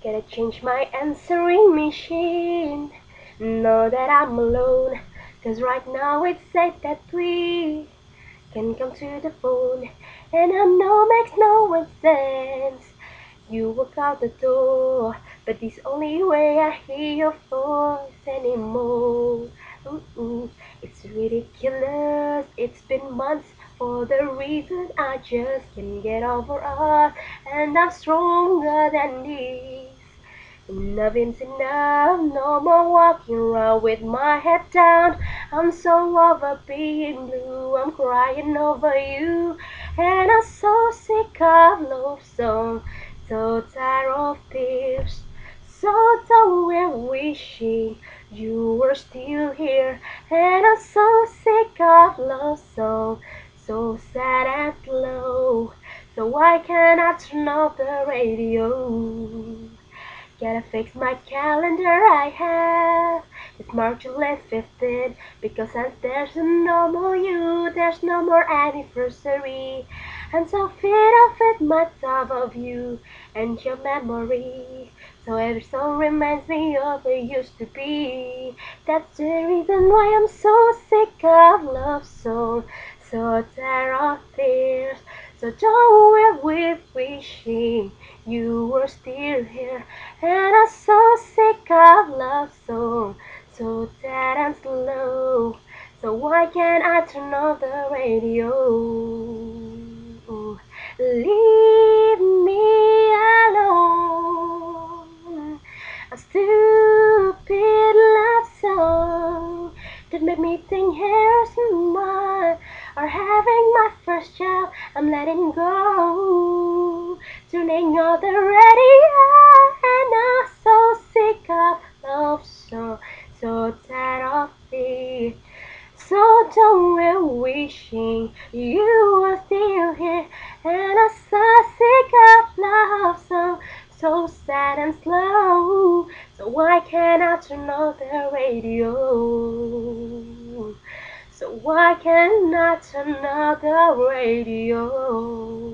Gotta change my answering machine. Know that I'm alone, 'cause right now it's said that we can come to the phone. And I know makes no sense. You walk out the door, but this only way I hear your voice anymore. Ooh, it's ridiculous. It's been months for the reason I just can't get over us, and I'm stronger than this. Enough is enough, no more walking around with my head down. I'm so over being blue, I'm crying over you. And I'm so sick of love songs, so tired of tears, so done with wishing you were still here. And I'm so sick of love songs, so sad and slow. So why can't I turn off the radio? Gotta fix my calendar, I have. It's March 15th, because since there's no more you, there's no more anniversary. I'm so fed up with my thought of you and your memory. So every song reminds me of who it used to be. That's the reason why I'm so sick of love songs, so tired of tears, so done with wishing you were still here. And I'm so sick of love songs, so sad and slow. So why can't I turn off the radio? Leave me alone. A stupid love song that made me think here's mine. Or having my first child, I'm letting go. Turning on the radio, and I'm so sick of love song, so tired of it. So done with wishing you were still here. And I'm so sick of love song, so sad and slow. So why can't I turn off the radio? So why can't I turn off the radio?